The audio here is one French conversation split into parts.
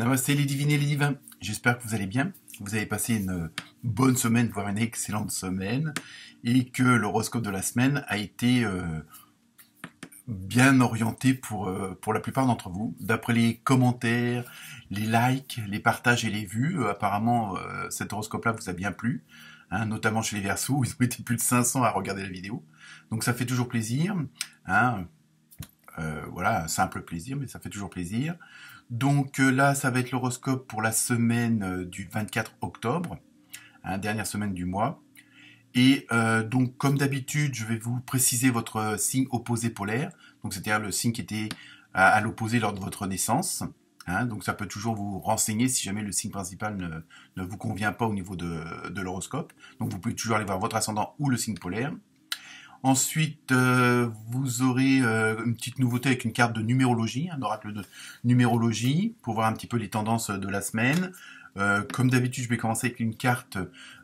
Namasté les divines et les divins, j'espère que vous allez bien, vous avez passé une bonne semaine, voire une excellente semaine, et que l'horoscope de la semaine a été bien orienté pour la plupart d'entre vous. D'après les commentaires, les likes, les partages et les vues, apparemment cet horoscope-là vous a bien plu, hein, notamment chez les Verseaux, où ils ont été plus de 500 à regarder la vidéo, donc ça fait toujours plaisir, hein. Voilà, simple plaisir, mais ça fait toujours plaisir. Donc là, ça va être l'horoscope pour la semaine du 24 octobre, hein, dernière semaine du mois. Et donc, comme d'habitude, je vais vous préciser votre signe opposé polaire, donc c'est-à-dire le signe qui était à l'opposé lors de votre naissance. Hein, donc ça peut toujours vous renseigner si jamais le signe principal ne vous convient pas au niveau de l'horoscope. Donc vous pouvez toujours aller voir votre ascendant ou le signe polaire. Ensuite, vous aurez une petite nouveauté avec une carte de numérologie, un oracle de numérologie, pour voir un petit peu les tendances de la semaine. Comme d'habitude, je vais commencer avec une carte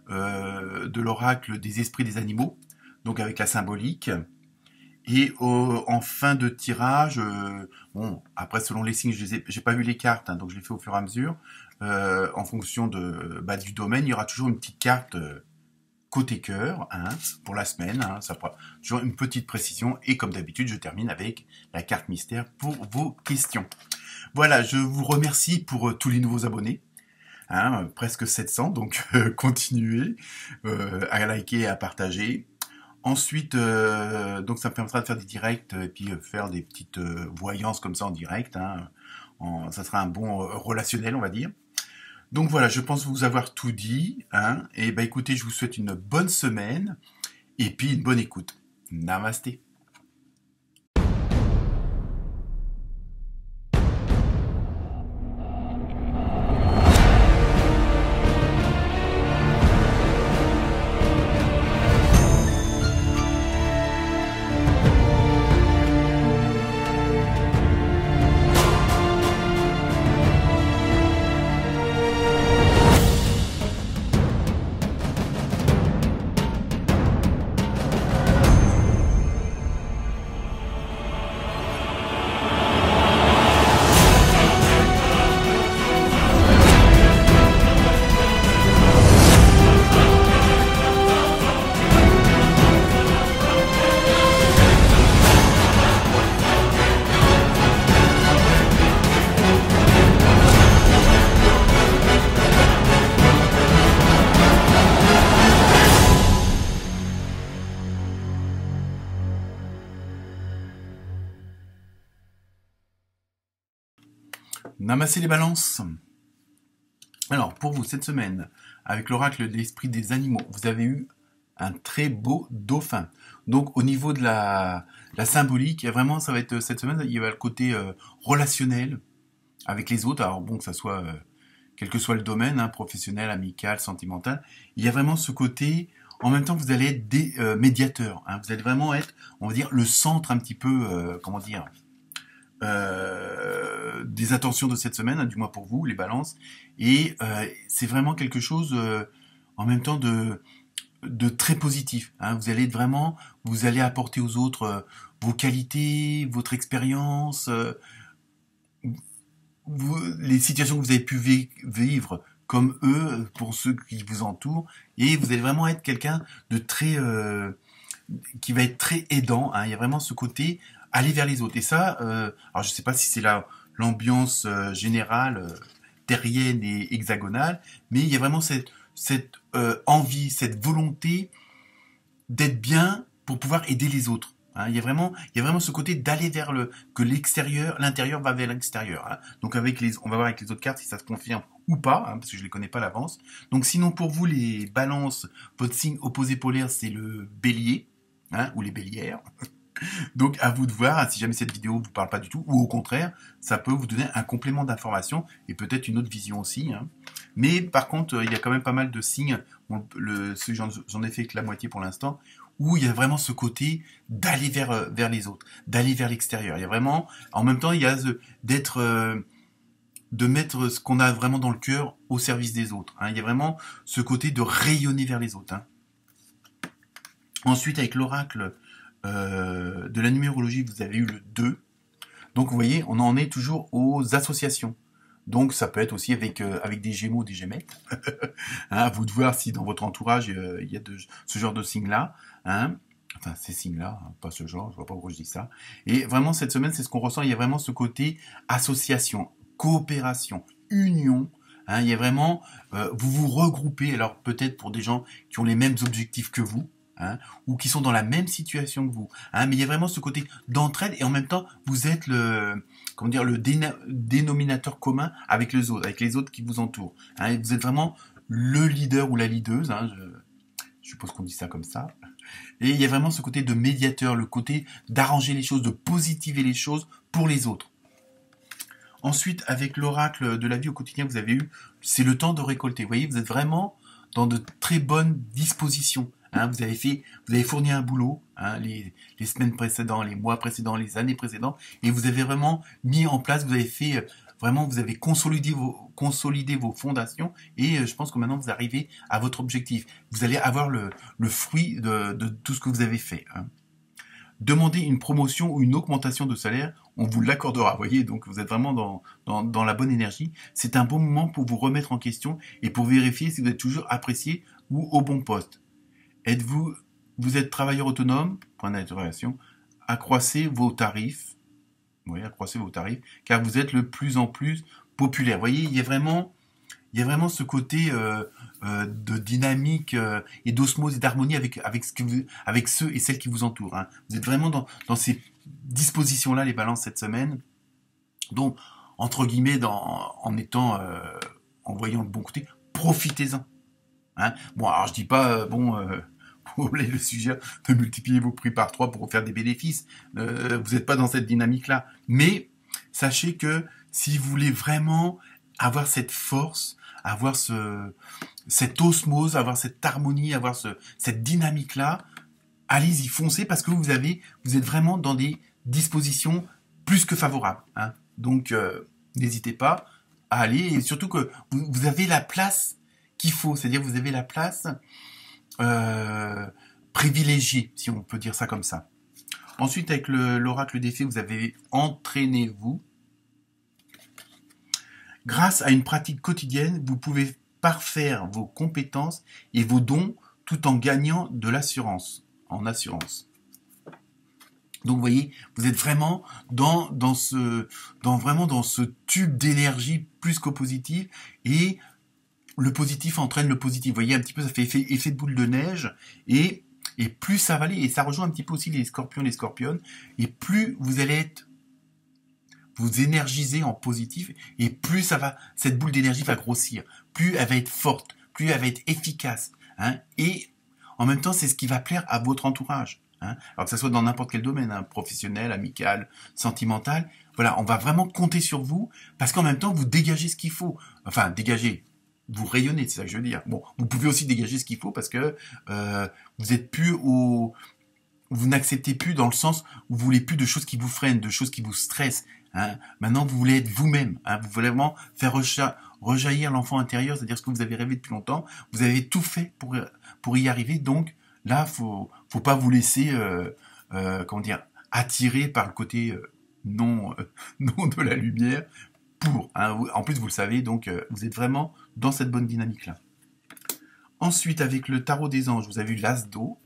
de l'oracle des esprits des animaux, donc avec la symbolique. Et en fin de tirage, bon, après selon les signes, j'ai pas vu les cartes, hein, donc je les fais au fur et à mesure. En fonction du domaine, il y aura toujours une petite carte côté cœur, hein, pour la semaine, hein, ça fera toujours une petite précision, et comme d'habitude, je termine avec la carte mystère pour vos questions. Voilà, je vous remercie pour tous les nouveaux abonnés, hein, presque 700, donc continuez à liker et à partager. Ensuite, donc ça me permettra de faire des directs et puis faire des petites voyances comme ça en direct, hein, ça sera un bon relationnel, on va dire. Donc voilà, je pense vous avoir tout dit, hein, et bah écoutez, je vous souhaite une bonne semaine, et puis une bonne écoute. Namasté. Namasté les balances. Alors, pour vous, cette semaine, avec l'oracle de l'esprit des animaux, vous avez eu un très beau dauphin. Donc, au niveau de la symbolique, il y a vraiment, ça va être cette semaine, il y a le côté relationnel avec les autres. Alors bon, que ça soit, quel que soit le domaine, hein, professionnel, amical, sentimental, il y a vraiment ce côté. En même temps, vous allez être des médiateurs. Hein, vous allez vraiment être, on va dire, le centre un petit peu, comment dire, des attentions de cette semaine, hein, du moins pour vous, les balances. Et c'est vraiment quelque chose, en même temps, de très positif. Hein. Vous allez être vraiment, vous allez apporter aux autres vos qualités, votre expérience, les situations que vous avez pu vivre comme eux, pour ceux qui vous entourent. Et vous allez vraiment être quelqu'un de très... qui va être très aidant. Hein. Il y a vraiment ce côté aller vers les autres. Et ça, alors je sais pas si c'est l'ambiance générale, terrienne et hexagonale, mais il y a vraiment cette envie, cette volonté d'être bien pour pouvoir aider les autres. Hein. Il y a vraiment ce côté d'aller vers que l'intérieur va vers l'extérieur. Hein. Donc on va voir avec les autres cartes si ça se confirme ou pas, hein, parce que je les connais pas à l'avance. Donc sinon pour vous les balances, votre signe opposé polaire c'est le bélier, hein, ou les bélières. Donc à vous de voir, hein, si jamais cette vidéo vous parle pas du tout, ou au contraire, ça peut vous donner un complément d'information et peut-être une autre vision aussi. Hein. Mais par contre, il y a quand même pas mal de signes, bon, j'en ai fait que la moitié pour l'instant, où il y a vraiment ce côté d'aller vers les autres, d'aller vers l'extérieur. Il y a vraiment, en même temps, il y a de mettre ce qu'on a vraiment dans le cœur au service des autres. Hein. Il y a vraiment ce côté de rayonner vers les autres. Hein. Ensuite, avec l'oracle de la numérologie, vous avez eu le 2. Donc, vous voyez, on en est toujours aux associations. Donc ça peut être aussi avec des Gémeaux, des Gémettes. Hein, à vous de voir si dans votre entourage il y a ce genre de signes-là. Hein. Enfin, ces signes-là, hein, pas ce genre, je vois pas pourquoi je dis ça. Et vraiment, cette semaine, c'est ce qu'on ressent. Il y a vraiment ce côté association, coopération, union. Hein, il y a vraiment, vous vous regroupez. Alors peut-être pour des gens qui ont les mêmes objectifs que vous. Hein, ou qui sont dans la même situation que vous. Hein, mais il y a vraiment ce côté d'entraide et en même temps, vous êtes comment dire, le dénominateur commun avec avec les autres qui vous entourent. Hein, vous êtes vraiment le leader ou la leaduse. Hein, je suppose qu'on dit ça comme ça. Et il y a vraiment ce côté de médiateur, le côté d'arranger les choses, de positiver les choses pour les autres. Ensuite, avec l'oracle de la vie au quotidien que vous avez eu, c'est le temps de récolter. Vous voyez, vous êtes vraiment dans de très bonnes dispositions. Hein, vous avez fourni un boulot, hein, les semaines précédentes, les mois précédents, les années précédentes, et vous avez vraiment mis en place, vous avez fait vraiment, vous avez consolidé vos fondations, et je pense que maintenant vous arrivez à votre objectif. Vous allez avoir le fruit de tout ce que vous avez fait. Hein. Demandez une promotion ou une augmentation de salaire, on vous l'accordera. Vous voyez, donc vous êtes vraiment dans la bonne énergie. C'est un bon moment pour vous remettre en question et pour vérifier si vous êtes toujours apprécié ou au bon poste. Vous êtes travailleur autonome, point d'interrogation, accroissez vos tarifs, oui, accroissez vos tarifs, car vous êtes le plus en plus populaire. Vous voyez, il y a vraiment ce côté de dynamique et d'osmose et d'harmonie avec ceux et celles qui vous entourent. Hein. Vous êtes vraiment dans ces dispositions-là, les balances, cette semaine. Donc, entre guillemets, en voyant le bon côté, profitez-en. Hein. Bon, alors je dis pas, pour le sujet de multiplier vos prix par 3 pour faire des bénéfices. Vous n'êtes pas dans cette dynamique-là. Mais sachez que si vous voulez vraiment avoir cette force, avoir cette osmose, avoir cette harmonie, avoir cette dynamique-là, allez-y, foncez parce que vous êtes vraiment dans des dispositions plus que favorables. Hein. Donc, n'hésitez pas à aller, et surtout que vous avez la place qu'il faut, c'est-à-dire vous avez la place privilégiée, si on peut dire ça comme ça. Ensuite, avec l'oracle des fées, vous avez entraînez-vous. Grâce à une pratique quotidienne, vous pouvez parfaire vos compétences et vos dons tout en gagnant de l'assurance, en assurance. Donc vous voyez, vous êtes vraiment dans ce tube d'énergie plus qu'au positif, et le positif entraîne le positif. Vous voyez, un petit peu, ça fait effet de boule de neige, et plus ça va aller, et ça rejoint un petit peu aussi les scorpions, les scorpionnes, et plus vous allez vous énergiser en positif, et plus cette boule d'énergie va grossir, plus elle va être forte, plus elle va être efficace, hein, et en même temps, c'est ce qui va plaire à votre entourage. Hein, alors que ça soit dans n'importe quel domaine, hein, professionnel, amical, sentimental, voilà, on va vraiment compter sur vous, parce qu'en même temps, vous dégagez ce qu'il faut. Enfin, dégagez, vous rayonnez, c'est ça que je veux dire. Bon, vous pouvez aussi dégager ce qu'il faut, parce que vous êtes plus vous n'acceptez plus dans le sens où vous voulez plus de choses qui vous freinent, de choses qui vous stressent. Hein. Maintenant, vous voulez être vous-même. Hein. Vous voulez vraiment faire rejaillir l'enfant intérieur, c'est-à-dire ce que vous avez rêvé depuis longtemps. Vous avez tout fait pour y arriver. Donc là, faut pas vous laisser attirer par le côté non de la lumière. Hein. En plus, vous le savez, donc vous êtes vraiment dans cette bonne dynamique-là. Ensuite, avec le tarot des anges, vous avez vu l'as d'eau.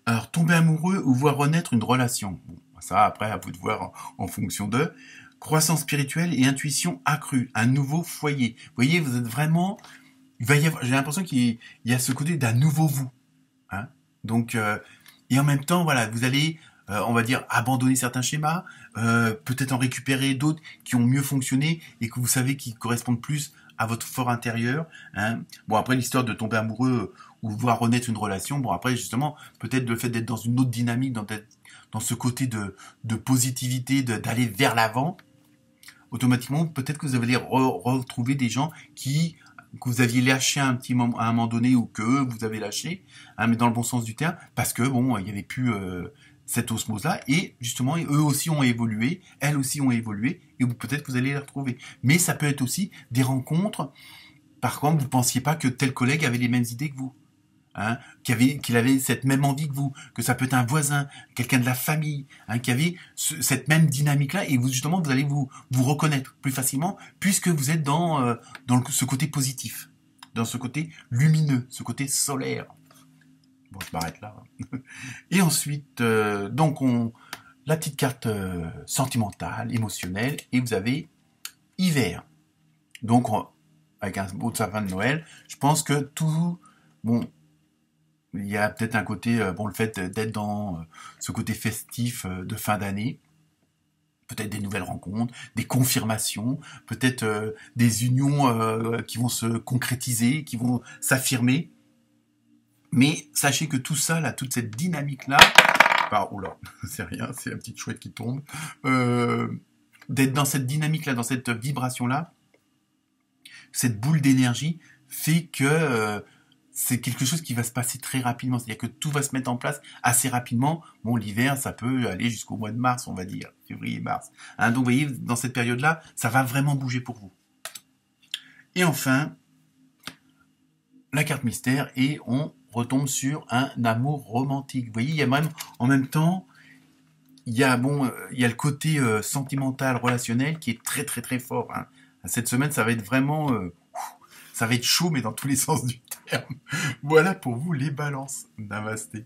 Alors, tomber amoureux ou voir renaître une relation. Bon, ça, après, à vous de voir en fonction de. Croissance spirituelle et intuition accrue. Un nouveau foyer. Vous voyez, vous êtes vraiment... j'ai l'impression qu'il y a ce côté d'un nouveau vous. Hein. Donc, et en même temps, voilà, vous allez, on va dire, abandonner certains schémas, peut-être en récupérer d'autres qui ont mieux fonctionné et que vous savez qui correspondent plus à votre fort intérieur. Hein. Bon, après, l'histoire de tomber amoureux ou voir renaître une relation, bon, après, justement, peut-être le fait d'être dans une autre dynamique, dans ce côté de positivité, d'aller vers l'avant, automatiquement, peut-être que vous allez retrouver des gens que vous aviez lâché à un moment donné, ou que vous avez lâché, hein, mais dans le bon sens du terme, parce que bon, il y avait plus cette osmose-là, et justement, eux aussi ont évolué, elles aussi ont évolué, et peut-être que vous allez les retrouver. Mais ça peut être aussi des rencontres, par contre, vous pensiez pas que tel collègue avait les mêmes idées que vous. hein, qu'il avait cette même envie que vous, que ça peut être un voisin, quelqu'un de la famille, hein, qui avait cette même dynamique-là, et vous justement vous allez vous reconnaître plus facilement puisque vous êtes dans ce côté positif, dans ce côté lumineux, ce côté solaire. Bon, je m'arrête là. Et ensuite, donc la petite carte sentimentale, émotionnelle, et vous avez hiver. Donc, avec un beau sapin de Noël, je pense que tout, bon, il y a peut-être un côté, bon, le fait d'être dans ce côté festif de fin d'année, peut-être des nouvelles rencontres, des confirmations, peut-être des unions qui vont se concrétiser, qui vont s'affirmer. Mais sachez que tout ça, là, toute cette dynamique-là, oula, c'est rien, c'est la petite chouette qui tombe, d'être dans cette dynamique-là, dans cette vibration-là, cette boule d'énergie fait que c'est quelque chose qui va se passer très rapidement. C'est-à-dire que tout va se mettre en place assez rapidement. Bon, l'hiver, ça peut aller jusqu'au mois de mars, on va dire, février-mars. Hein, donc, vous voyez, dans cette période-là, ça va vraiment bouger pour vous. Et enfin, la carte mystère, et on retombe sur un amour romantique. Vous voyez, il y a même, en même temps, il y a le côté sentimental, relationnel qui est très très très fort. Hein. Cette semaine, ça va être vraiment, ça va être chaud, mais dans tous les sens du terme. Voilà pour vous les balances. Namasté.